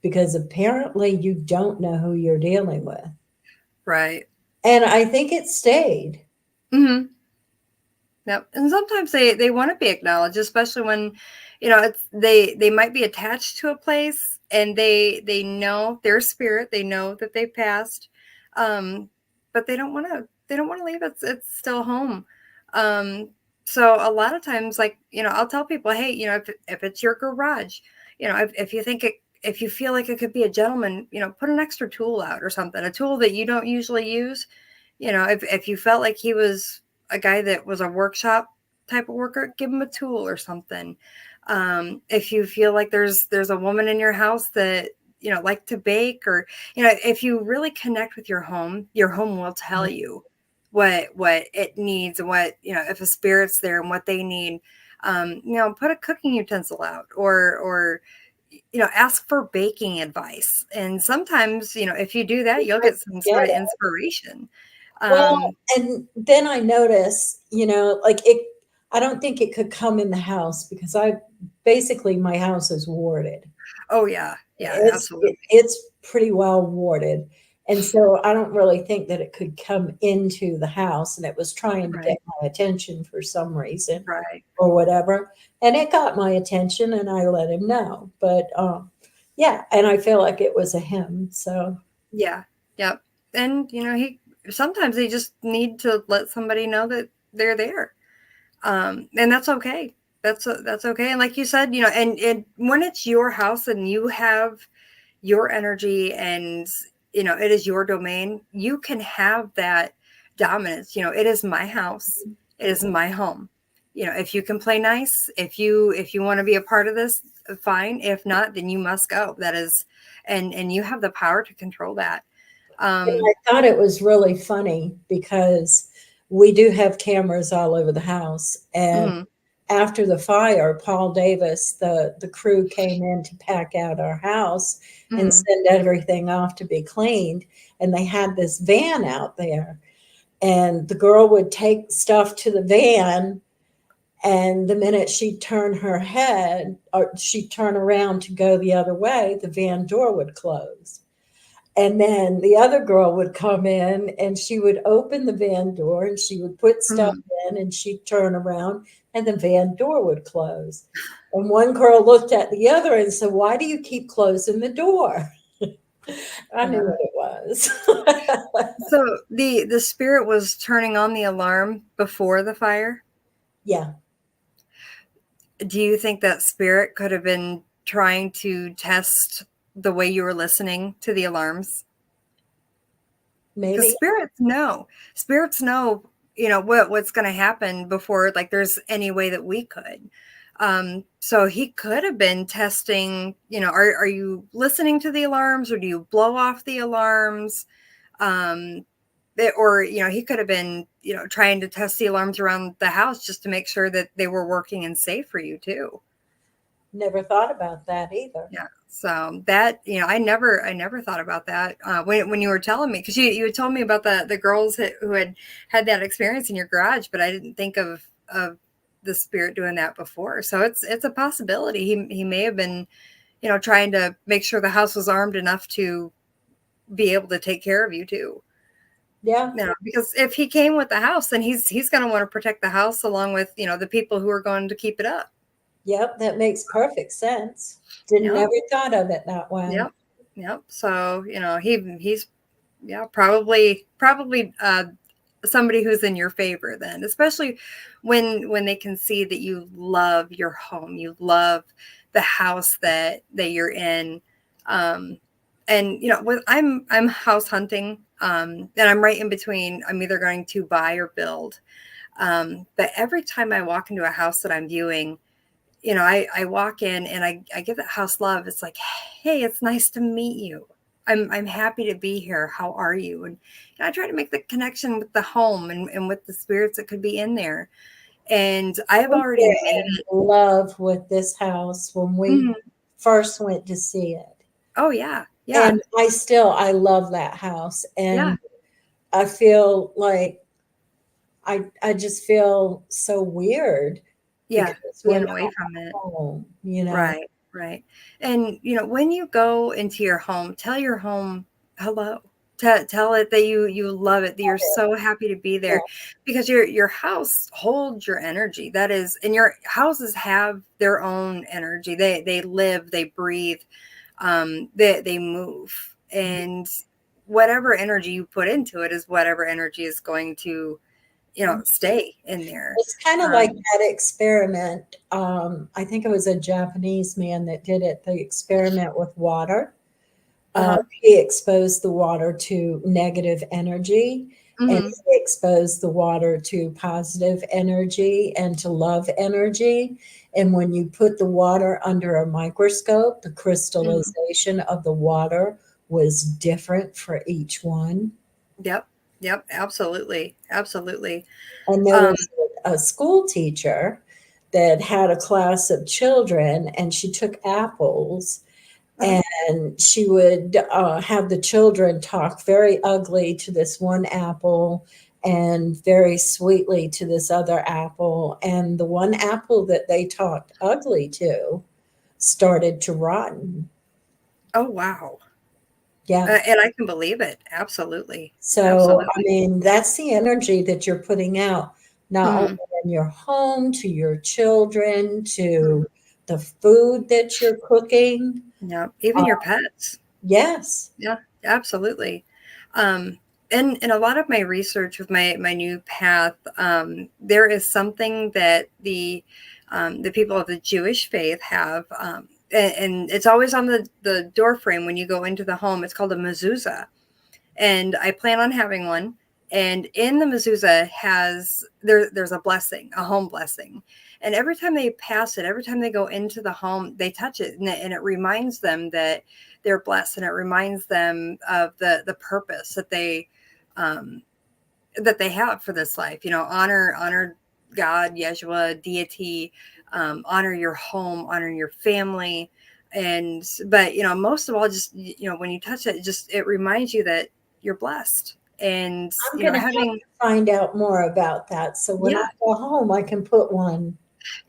because apparently you don't know who you're dealing with. Right. And I think it stayed. Mhm. Yep. And sometimes they want to be acknowledged, especially when, it's they might be attached to a place and they know their spirit, they know that they passed, um, but they don't want to leave. It's still home. Um, so a lot of times, like, I'll tell people, hey, if it's your garage, if you think if you feel like it could be a gentleman, put an extra tool out or something, a tool that you don't usually use. If you felt like he was a guy that was a workshop type of worker, give him a tool or something. If you feel like there's a woman in your house that like to bake, or if you really connect with your home will tell you what it needs, and what if a spirit's there and what they need. Put a cooking utensil out, or ask for baking advice. And sometimes if you do that, you'll get some Get sort of it. inspiration. Well, um and then I notice, like I don't think it could come in the house, because basically my house is warded. Oh, yeah. Yeah, absolutely. It's pretty well warded. And so I don't really think that it could come into the house, and it was trying to get Right, my attention for some reason right. or whatever. And it got my attention and I let him know. But yeah, and I feel like it was a him. So Yeah, yep. And, he sometimes they just need to let somebody know that they're there. And that's okay. That's okay. And like you said, and when it's your house and you have your energy, and it is your domain, you can have that dominance. It is my house, it is my home. If you can play nice, if you want to be a part of this, fine. If not, then you must go. That is, and you have the power to control that. and um I thought it was really funny, because we do have cameras all over the house. And mhm, after the fire, Paul Davis, the crew came in to pack out our house and mhm, send everything off to be cleaned. And they had this van out there, and the girl would take stuff to the van, and the minute she'd turn her head, or she'd turn around to go the other way, the van door would close. And then the other girl would come in and she would open the van door and she would put stuff mhm. in, and she'd turn around and the van door would close. And one girl looked at the other and said, why do you keep closing the door? I knew Yeah. what it was. So the spirit was turning on the alarm before the fire. Yeah, Do you think that spirit could have been trying to test the way you were listening to the alarms? Because maybe. spirits know, what's going to happen before, like, there's any way that we could. So he could have been testing, are you listening to the alarms, or do you blow off the alarms? Um, or, he could have been, trying to test the alarms around the house just to make sure that they were working and safe for you too. Never thought about that either. Yeah. So that, I never thought about that when you were telling me, because you had told me about the girls who had that experience in your garage, but I didn't think of the spirit doing that before. So it's a possibility. He may have been, trying to make sure the house was armed enough to be able to take care of you too. Yeah. You know, because if he came with the house, then he's going to want to protect the house along with, you know, the people who are going to keep it up. Yep, that makes perfect sense. Didn't Yep. never thought of it that way. Yep. Yep. So, you know, he's yeah, probably somebody who's in your favor then, especially when they can see that you love your home, you love the house that you're in. Um and you know, I'm house hunting, and I'm right in between. I'm either going to buy or build. But every time I walk into a house that I'm viewing, you know, I walk in and I give that house love. It's like, hey, it's nice to meet you. I'm happy to be here. How are you? And I try to make the connection with the home and with the spirits that could be in there. And I have We already were made in it. love with this house when we Mhm. first went to see it. Oh yeah. Yeah. And I love that house. Yeah. And I feel like I just feel so weird Yeah. because we're Being not away from it. home, you know. Right, right. And you know, when you go into your home, tell your home hello. Tell it that you love it, that you're so happy to be Yeah. there, because your house holds your energy. That is, and your houses have their own energy. They live, they breathe, they move, and whatever energy you put into it is whatever energy is going to, you know, stay in there. It's kind of like Um, that experiment. I think it was a Japanese man that did it, the experiment with water. uh-huh. He exposed the water to negative energy, and Hmm. he exposed the water to positive energy and to love energy. And when you put the water under a microscope, the Hmm. crystallization of the water was different for each one. Yep. Yep. Absolutely. Absolutely. And there Um, was a school teacher that had a class of children, and she took apples uh-huh. and she would have the children talk very ugly to this one apple and very sweetly to this other apple. And the one apple that they talked ugly to started to rotten. Oh, wow. Yeah. And I can believe it. Absolutely. So, I Absolutely. mean, that's the energy that you're putting out, not only Hmm. in your home, to your children, Hmm. to the food that you're cooking. Yeah. Even Uh, your pets. yes. Yeah. Absolutely. Um, in a lot of my research with my new path, there is something that the people of the Jewish faith have, and it's always on the door frame when you go into the home. It's called a mezuzah, and I plan on having one. And in the mezuzah there's a blessing, a home blessing, and every time they pass it, every time they go into the home, they touch it, and it reminds them that they're blessed, and it reminds them of the purpose um, that they have for this life. You know, honor God, Yeshua, deity, honor your home, honor your family, and but you know, most of all, just you know, when you touch it, it reminds you that you're blessed, and I'm you know, going to have having to find out more about that. So when I yeah, go home, I can put one.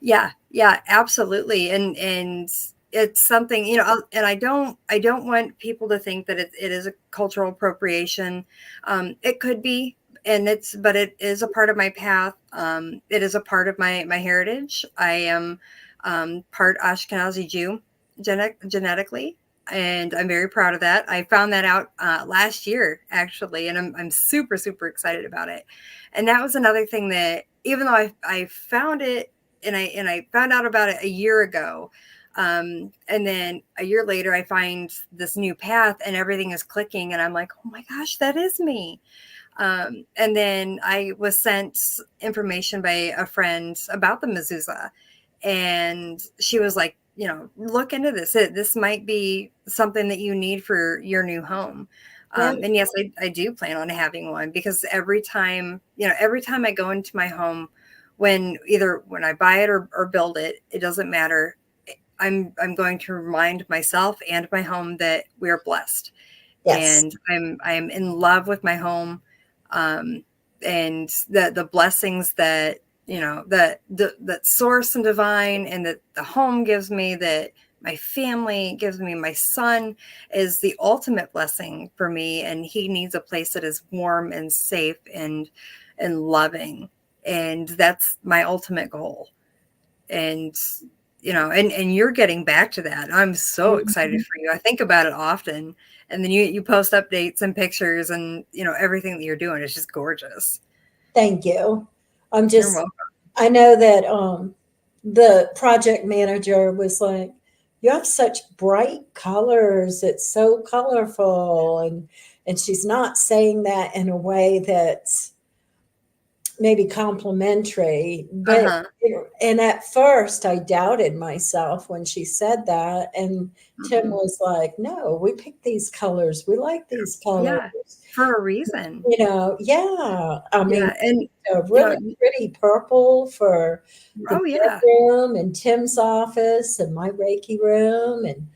yeah, yeah, absolutely. And it's something, you know, and I don't want people to think that it is a cultural appropriation. It could be, but it is a part of my path. It is a part of my heritage. I am part Ashkenazi Jew genetically, and I'm very proud of that. I found that out last year actually, and I'm super super excited about it. And that was another thing that, even though I found it, and I found out about it a year ago. And then a year later, I find this new path, and everything is clicking, and I'm like, oh my gosh, that is me. And then I was sent information by a friend about the mezuzah, and she was like, you know, look into this. This might be something that you need for your new home. Yeah, And yes, I do plan on having one, because every time, you know, every time I go into my home, when I buy it or build it, it doesn't matter. I'm going to remind myself and my home that we're blessed, yes. and I'm in love with my home, um, and the blessings that, you know, that source and divine, and that the home gives me, that my family, it gives me my son is the ultimate blessing for me. And he needs a place that is warm and safe and loving. And that's my ultimate goal. And and you're getting back to that. I'm so excited for you. I think about it often. And then you post updates and pictures and everything that you're doing is just gorgeous. Thank you. You're welcome. I know that the project manager was like, you have such bright colors. It's so colorful. And she's not saying that in a way that's maybe complimentary, but Uh-huh. and at first I doubted myself when she said that, and Tim Mhm. was like, no, we picked these colors, we like these colors, Yeah, for a reason. yeah, I mean, Yeah, and a you know really pretty purple for the oh, yeah. bedroom and Tim's office and my Reiki room, and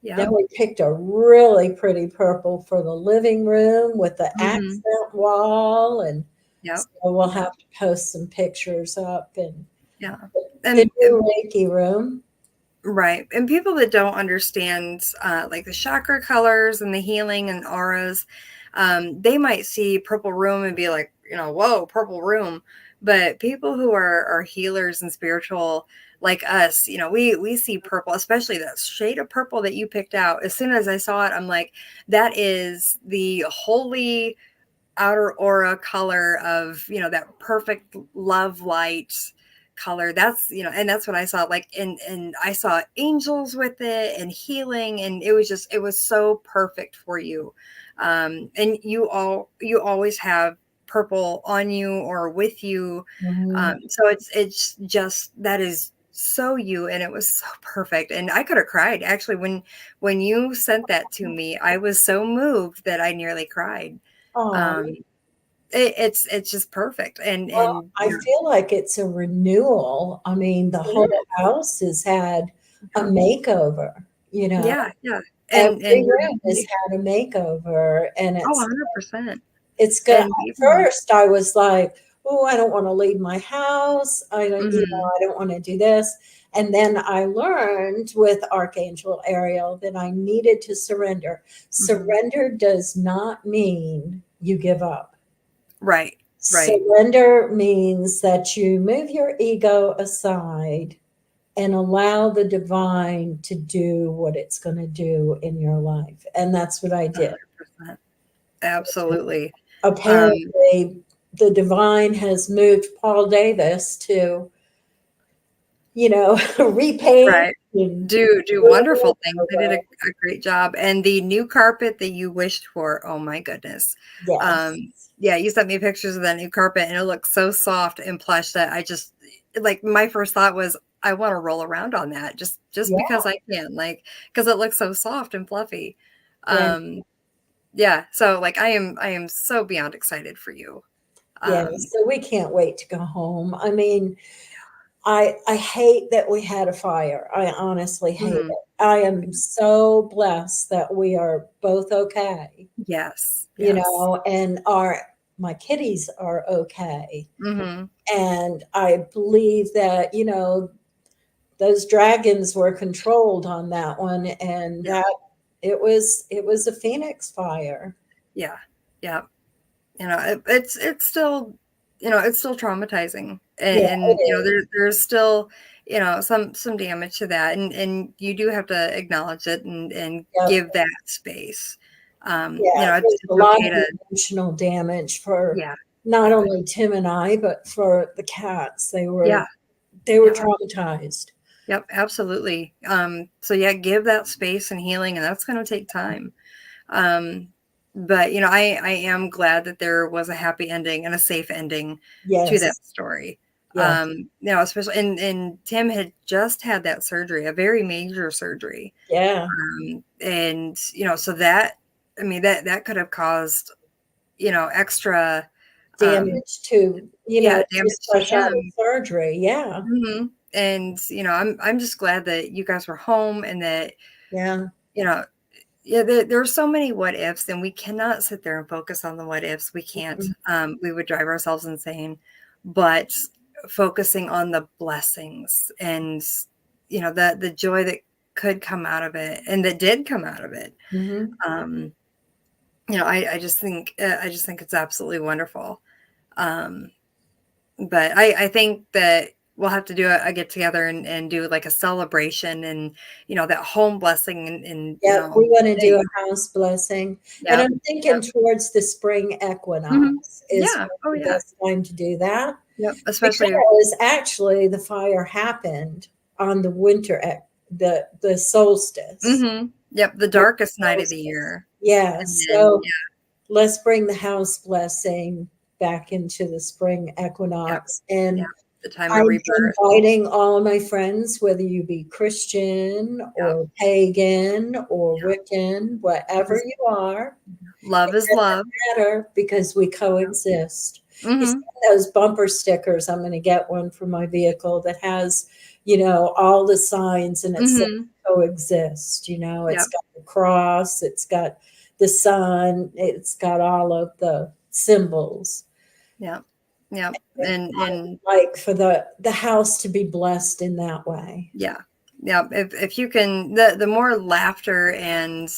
then Yep. we picked a really pretty purple for the living room with the Mhm. accent wall, and Yep. so we'll Yep. have to post some pictures up and Yeah. the And new Reiki room. right. And people that don't understand like the chakra colors and the healing and auras, they might see purple room and be like, whoa, purple room. But people who are healers and spiritual like us, we see purple, especially that shade of purple that you picked out. As soon as I saw it, I'm like, that is the holy outer aura color of that perfect love light color. That's and that's what I saw, like, and I saw angels with it and healing, and it was so perfect for you. And you always have purple on you or with you. Mhm. So it's just that is so you, and it was so perfect. And I could have cried actually when you sent that to me. I was so moved that I nearly cried. Oh, um it's just perfect. well, And I feel like it's a renewal. I mean, the it whole is. house has had a Yeah, makeover, you know. yeah, yeah. And Every you're room has had a makeover, and oh, 100%. it's good. At And even first, I was like, "Oh, I don't want to leave my house. mhm, I don't want to do this." And then I learned with Archangel Ariel that I needed to surrender. mhm. Surrender does not mean you give up. Right, right. Surrender means that you move your ego aside and allow the divine to do what it's going to do in your life. And that's what I did. 100%. Absolutely. Um, Apparently, the divine has moved Paul Davis to, repaint right. and Do wonderful things. They did a great job. And the new carpet that you wished for, oh my goodness. yes, Um, yeah, you sent me pictures of that new carpet and it looks so soft and plush that I just like my first thought was I want to roll around on that just yeah, because I can, like because it looks so soft and fluffy. yeah, Um, yeah, so like I am so beyond excited for you. yeah. Um, So we can't wait to go home. I mean, I hate that we had a fire. I honestly hate mhm. it. I am so blessed that we are both okay, Yes, yes. and my kitties are okay. Mhm. And I believe that, those dragons were controlled on that one, and Yeah, that it was a phoenix fire. yeah, yeah. It's still it's still traumatizing, Yeah, and it is. there's still some damage to that, and you do have to acknowledge it and Yep. give that space. Yeah, there's It's a lot okay of to emotional damage for yeah, not yeah, only Tim and I, but for the cats. They were yeah, they were yeah. traumatized. Yep, absolutely. So yeah, give that space and healing, and that's going to take time. Um, but I am glad that there was a happy ending and a safe ending to that Yes. story. Yes. Especially and Tim had just had that surgery, a very major surgery. Yeah. And so that I mean that could have caused, extra um Damage to, yeah, just damage to fresh out of him. surgery. Yeah. Mhm. And I'm just glad that you guys were home and that, Yeah. you know, yeah, there are so many what ifs, and we cannot sit there and focus on the what ifs. We can't. Mhm. We would drive ourselves insane. But focusing on the blessings and the joy that could come out of it and that did come out of it. Mm-hmm. Um, I just think it's absolutely wonderful. Um, but I think that we'll have to do a get together and do like a celebration and that home blessing and Yep, we want to do hey, a house blessing, and yep, I'm thinking yep, towards the spring hmm, equinox is yeah, oh the yeah, best time to do that, yep, especially, because actually the fire happened on the the solstice. yep, the Winter darkest night of the solstice. year, Yeah, and then so let's bring the house blessing back into the spring yep, equinox. yep, And the time of I'm rebirth. inviting all of my friends, whether you be Christian Yep, or pagan or yep, Wiccan, whatever because you are, love it is love. doesn't matter because we coexist. You see Mm-hmm. those bumper stickers? I'm going to get one for my vehicle that has, all the signs, and it says Mm-hmm. coexist. It's Yep. got the cross, it's got the sun, it's got all of the symbols. Yep. Yep. And And like for the house to be blessed in that way. yeah. Yeah. If you can, the more laughter and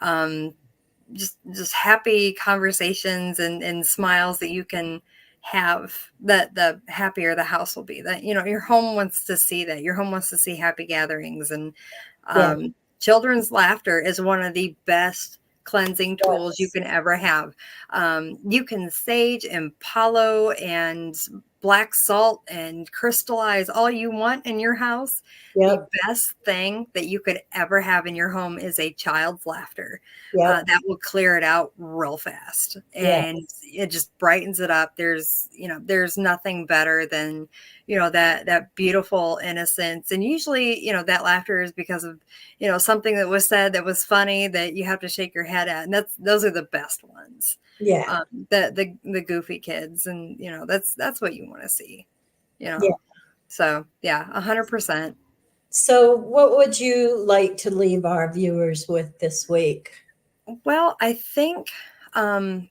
um just happy conversations and smiles that you can have, that the happier the house will be. That your home wants to see that. Your home wants to see happy gatherings, and Yeah. children's laughter is one of the best cleansing tools you Yes. can ever have. You can sage and palo and black salt and crystallize all you want in your house. The Yep. best thing that you could ever have in your home is a child's laughter. Yep. That will clear it out real fast, and Yes. it just brightens it up. There's nothing better than that beautiful innocence, and usually that laughter is because of something that was said that was funny that you have to shake your head at, and those are the best ones. Yeah. The goofy kids, and that's what you want to see. Yeah. So yeah, 100%. So what would you like to leave our viewers with this week? Well, I think um,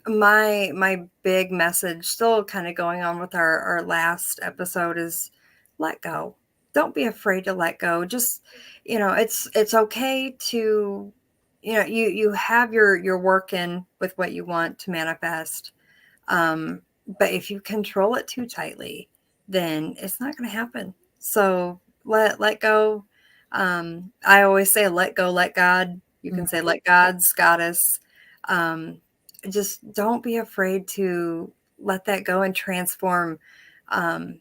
my big message, still kind of going on with our last episode, is let go. Don't be afraid to let go. Just it's okay to you have your work in with what you want to manifest. But if you control it too tightly, then it's not going to happen. So let go. I always say let go, let God. You can say let God's goddess. Um, just don't be afraid to let that go and transform. Um,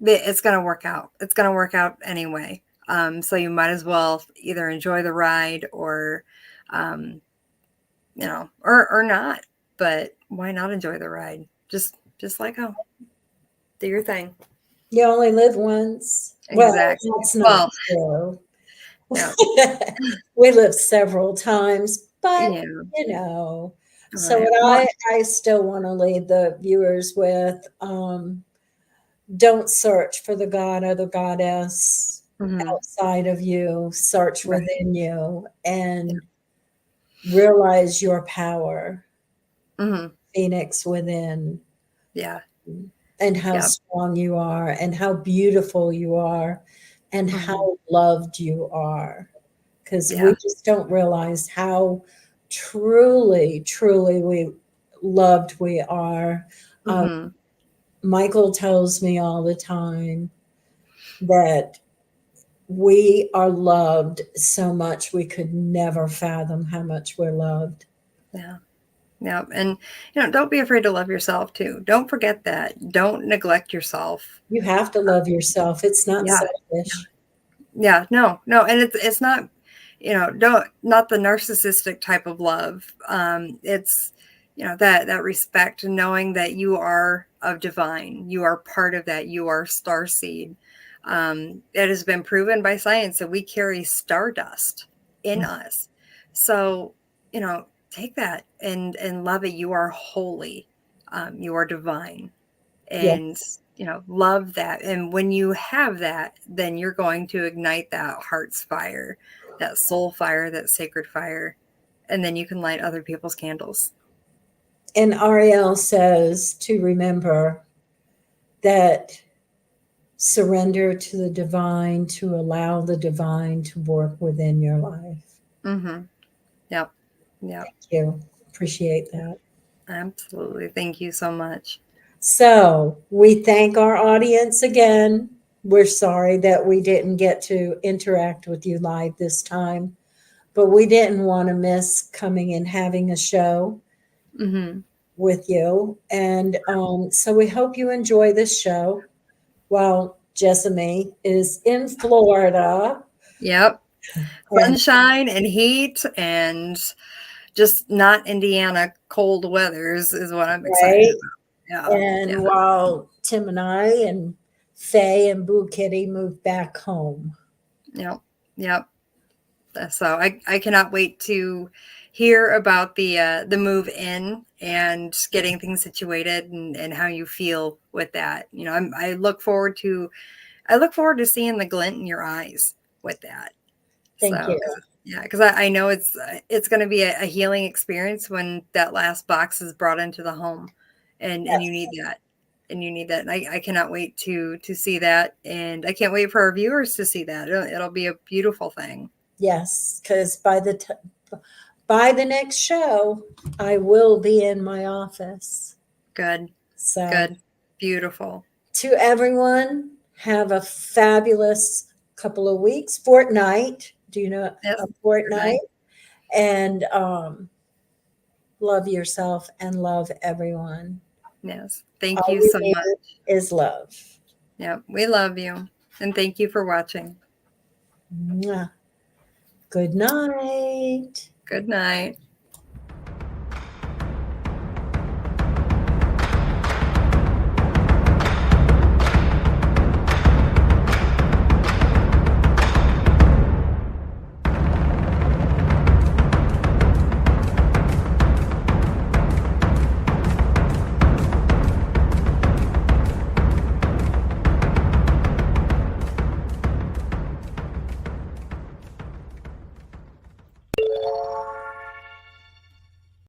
it's going to work out. It's going to work out anyway. So you might as well either enjoy the ride or, um, or not. But why not enjoy the ride? Just let go. Do your thing. You only live once. Well, Exactly. that's not Well, true. yeah, We live several times, but yeah. so Right. what Well, I still want to leave the viewers with, don't search for the god or the goddess mhm, outside of you. Search right. within you Yeah. and realize your power, Mhm, phoenix within, yeah. and how Yeah. strong you are, and how beautiful you are, and Mhm, how loved you are. Because we yeah. just don't realize how truly, truly loved we are. Um, Mhm, Michael tells me all the time that we are loved so much we could never fathom how much we're loved. yeah. Yeah. And don't be afraid to love yourself too. Don't forget that. Don't neglect yourself. You have to love yourself. It's not Yeah. selfish. Yeah. No. No. And it's not, don't not the narcissistic type of love. It's that respect, and knowing that you are of divine. You are part of that. You are star seed. It has been proven by science that we carry stardust in us. So, take that and love it. You are holy. You are divine, and Yes. love that. And when you have that, then you're going to ignite that heart's fire, that soul fire, that sacred fire, and then you can light other people's candles. And Ariel says to remember that surrender to the divine, to allow the divine to work within your life. Mm-hmm. Yep. Yep. Thank you. Appreciate that. Absolutely. Thank you so much. So we thank our audience again. We're sorry that we didn't get to interact with you live this time, but we didn't want to miss coming and having a show Mm-hmm. with you. And so we hope you enjoy this show while Jessamy is in Florida. Yep. And Sunshine and heat and just not Indiana cold weathers is what I'm excited right. about. Yeah. And while Tim and I and Faye and Boo Kitty move back home. Yep. Yep. So I cannot wait to hear about the move in and getting things situated and how you feel with that. You know, I look forward to seeing the glint in your eyes with that. Thank So, you. because I know it's going to be a healing experience when that last box is brought into the home, and you need Yes. that, and you need that. And I cannot wait to see that, and I can't wait for our viewers to see that. It'll be a beautiful thing. Yes, because by the next show, I will be in my office. Good, So good, beautiful. to everyone, have a fabulous couple of weeks, fortnight. Do you know Yes, a good night. fortnight? And love yourself and love everyone. Yes, thank All you we so need much. is love. Yeah, we love you, and thank you for watching. Mwah. Good night. Good night.